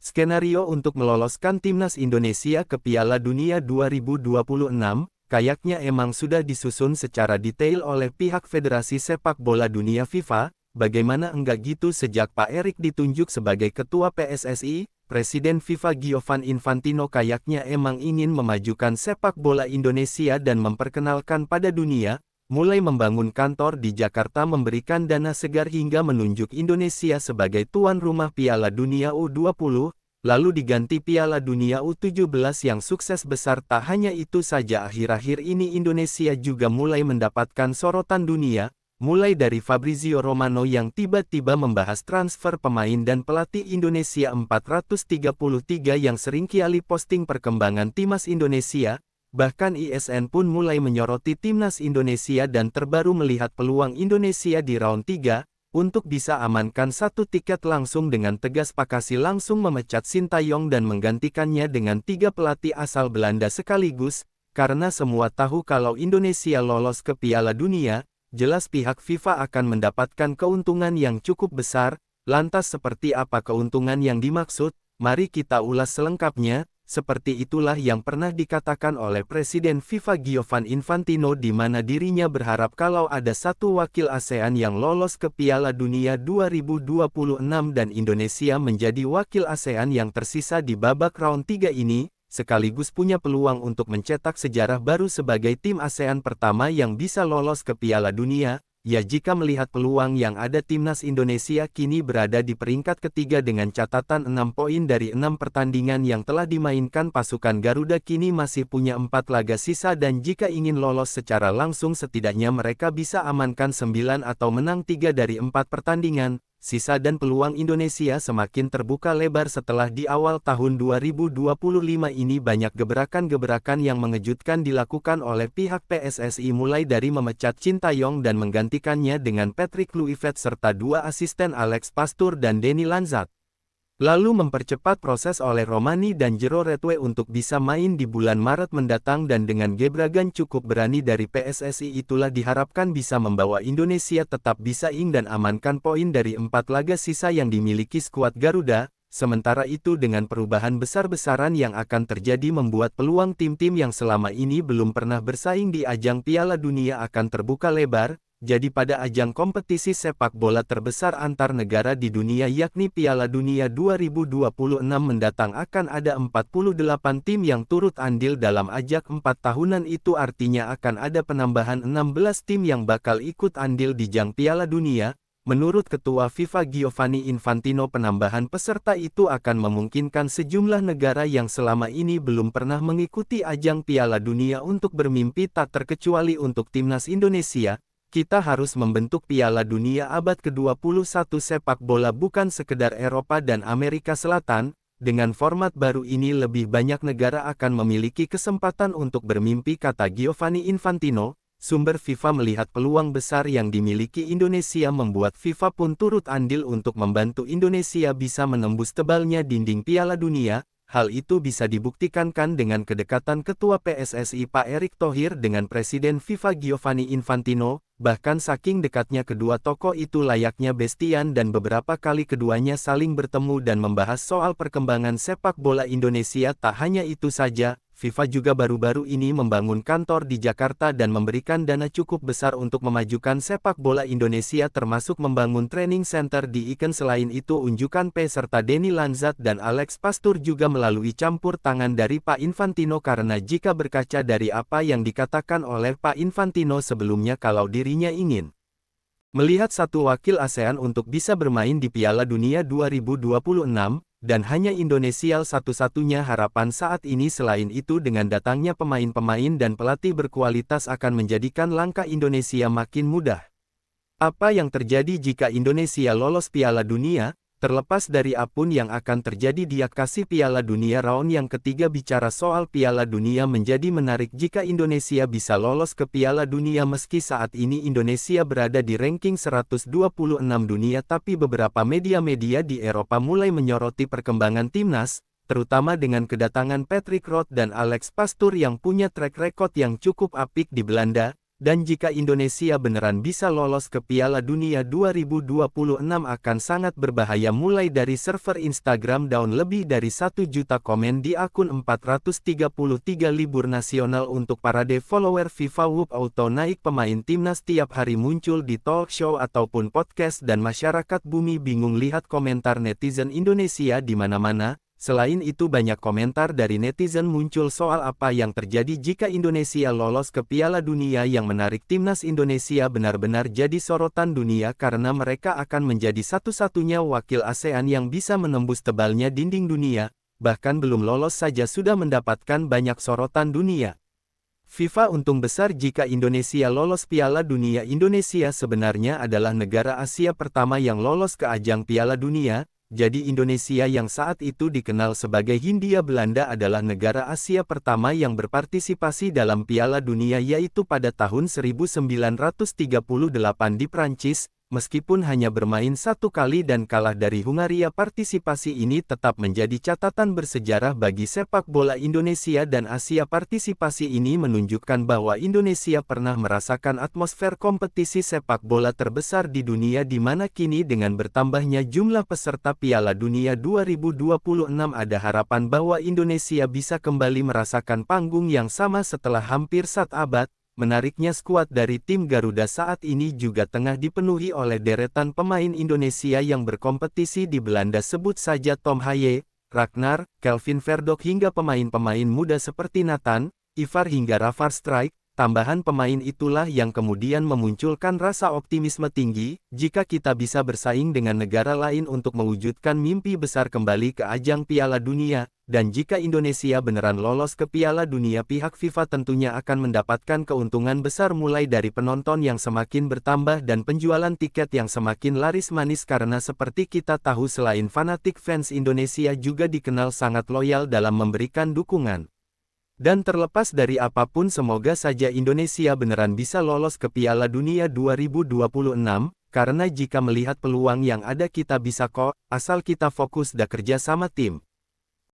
Skenario untuk meloloskan timnas Indonesia ke Piala Dunia 2026, kayaknya emang sudah disusun secara detail oleh pihak Federasi Sepak Bola Dunia FIFA. Bagaimana enggak gitu sejak Pak Erik ditunjuk sebagai Ketua PSSI, Presiden FIFA Giovanni Infantino kayaknya emang ingin memajukan sepak bola Indonesia dan memperkenalkan pada dunia. Mulai membangun kantor di Jakarta, memberikan dana segar hingga menunjuk Indonesia sebagai tuan rumah Piala Dunia U20, lalu diganti Piala Dunia U17 yang sukses besar. Tak hanya itu saja, akhir-akhir ini Indonesia juga mulai mendapatkan sorotan dunia, mulai dari Fabrizio Romano yang tiba-tiba membahas transfer pemain dan pelatih Indonesia 433 yang sering kali posting perkembangan timnas Indonesia. Bahkan ISN pun mulai menyoroti timnas Indonesia dan terbaru melihat peluang Indonesia di round 3, untuk bisa amankan satu tiket langsung. Dengan tegas Pakasi langsung memecat Sintayong dan menggantikannya dengan 3 pelatih asal Belanda sekaligus, karena semua tahu kalau Indonesia lolos ke Piala Dunia, jelas pihak FIFA akan mendapatkan keuntungan yang cukup besar. Lantas seperti apa keuntungan yang dimaksud? Mari kita ulas selengkapnya. Seperti itulah yang pernah dikatakan oleh Presiden FIFA Giovanni Infantino, di mana dirinya berharap kalau ada satu wakil ASEAN yang lolos ke Piala Dunia 2026 dan Indonesia menjadi wakil ASEAN yang tersisa di babak round 3 ini, sekaligus punya peluang untuk mencetak sejarah baru sebagai tim ASEAN pertama yang bisa lolos ke Piala Dunia. Ya, jika melihat peluang yang ada, timnas Indonesia kini berada di peringkat ketiga dengan catatan 6 poin dari 6 pertandingan yang telah dimainkan. Pasukan Garuda kini masih punya 4 laga sisa dan jika ingin lolos secara langsung setidaknya mereka bisa amankan 9 atau menang 3 dari 4 pertandingan sisa, dan peluang Indonesia semakin terbuka lebar setelah di awal tahun 2025 ini banyak gebrakan-gebrakan yang mengejutkan dilakukan oleh pihak PSSI, mulai dari memecat Sintayong dan menggantikannya dengan Patrick Kluivert serta 2 asisten Alex Pastoor dan Denny Lanzat. Lalu mempercepat proses oleh Romani dan Jero Retwe untuk bisa main di bulan Maret mendatang, dan dengan gebrakan cukup berani dari PSSI itulah diharapkan bisa membawa Indonesia tetap bisa dan amankan poin dari 4 laga sisa yang dimiliki skuad Garuda. Sementara itu dengan perubahan besar-besaran yang akan terjadi membuat peluang tim-tim yang selama ini belum pernah bersaing di ajang Piala Dunia akan terbuka lebar. Jadi pada ajang kompetisi sepak bola terbesar antar negara di dunia yakni Piala Dunia 2026 mendatang akan ada 48 tim yang turut andil dalam ajang 4 tahunan itu, artinya akan ada penambahan 16 tim yang bakal ikut andil di ajang Piala Dunia. Menurut Ketua FIFA Giovanni Infantino, penambahan peserta itu akan memungkinkan sejumlah negara yang selama ini belum pernah mengikuti ajang Piala Dunia untuk bermimpi, tak terkecuali untuk timnas Indonesia. Kita harus membentuk Piala Dunia abad ke-21 sepak bola, bukan sekedar Eropa dan Amerika Selatan. Dengan format baru ini lebih banyak negara akan memiliki kesempatan untuk bermimpi, kata Giovanni Infantino. Sumber FIFA melihat peluang besar yang dimiliki Indonesia membuat FIFA pun turut andil untuk membantu Indonesia bisa menembus tebalnya dinding Piala Dunia. Hal itu bisa dibuktikan dengan kedekatan Ketua PSSI Pak Erick Thohir dengan Presiden FIFA Giovanni Infantino. Bahkan saking dekatnya kedua tokoh itu layaknya bestian, dan beberapa kali keduanya saling bertemu dan membahas soal perkembangan sepak bola Indonesia. Tak hanya itu saja, FIFA juga baru-baru ini membangun kantor di Jakarta dan memberikan dana cukup besar untuk memajukan sepak bola Indonesia, termasuk membangun training center di Iken. Selain itu, unjukan P serta Denny Lanzat dan Alex Pastoor juga melalui campur tangan dari Pak Infantino, karena jika berkaca dari apa yang dikatakan oleh Pak Infantino sebelumnya kalau dirinya ingin melihat satu wakil ASEAN untuk bisa bermain di Piala Dunia 2026, dan hanya Indonesia satu-satunya harapan saat ini. Selain itu, dengan datangnya pemain-pemain dan pelatih berkualitas akan menjadikan langkah Indonesia makin mudah. Apa yang terjadi jika Indonesia lolos Piala Dunia? Terlepas dari apapun yang akan terjadi di akasi Piala Dunia round yang ketiga, bicara soal Piala Dunia menjadi menarik jika Indonesia bisa lolos ke Piala Dunia. Meski saat ini Indonesia berada di ranking 126 dunia, tapi beberapa media-media di Eropa mulai menyoroti perkembangan timnas, terutama dengan kedatangan Patrick Rood dan Alex Pastoor yang punya track record yang cukup apik di Belanda. Dan jika Indonesia beneran bisa lolos ke Piala Dunia 2026 akan sangat berbahaya mulai dari server Instagram down lebih dari 1 juta komen di akun 433 libur nasional untuk parade follower FIFA World Auto naik pemain timnas tiap hari muncul di talk show ataupun podcast dan masyarakat bumi bingung lihat komentar netizen Indonesia di mana-mana. Selain itu banyak komentar dari netizen muncul soal apa yang terjadi jika Indonesia lolos ke Piala Dunia yang menarik timnas Indonesia benar-benar jadi sorotan dunia karena mereka akan menjadi satu-satunya wakil ASEAN yang bisa menembus tebalnya dinding dunia, bahkan belum lolos saja sudah mendapatkan banyak sorotan dunia. FIFA untung besar jika Indonesia lolos Piala Dunia. Indonesia sebenarnya adalah negara Asia pertama yang lolos ke ajang Piala Dunia. Jadi Indonesia yang saat itu dikenal sebagai Hindia Belanda adalah negara Asia pertama yang berpartisipasi dalam Piala Dunia yaitu pada tahun 1938 di Prancis, meskipun hanya bermain satu kali dan kalah dari Hungaria. Partisipasi ini tetap menjadi catatan bersejarah bagi sepak bola Indonesia dan Asia. Partisipasi ini menunjukkan bahwa Indonesia pernah merasakan atmosfer kompetisi sepak bola terbesar di dunia di mana kini dengan bertambahnya jumlah peserta Piala Dunia 2026 ada harapan bahwa Indonesia bisa kembali merasakan panggung yang sama setelah hampir 1 abad. Menariknya skuad dari tim Garuda saat ini juga tengah dipenuhi oleh deretan pemain Indonesia yang berkompetisi di Belanda, sebut saja Tom Haye, Ragnar, Kelvin Verdonk hingga pemain-pemain muda seperti Nathan, Ivar hingga Rafar Strijk. Tambahan pemain itulah yang kemudian memunculkan rasa optimisme tinggi, jika kita bisa bersaing dengan negara lain untuk mewujudkan mimpi besar kembali ke ajang Piala Dunia, dan jika Indonesia beneran lolos ke Piala Dunia pihak FIFA tentunya akan mendapatkan keuntungan besar mulai dari penonton yang semakin bertambah dan penjualan tiket yang semakin laris manis karena seperti kita tahu selain fanatik fans Indonesia juga dikenal sangat loyal dalam memberikan dukungan. Dan terlepas dari apapun semoga saja Indonesia beneran bisa lolos ke Piala Dunia 2026, karena jika melihat peluang yang ada kita bisa kok, asal kita fokus dan kerja sama tim.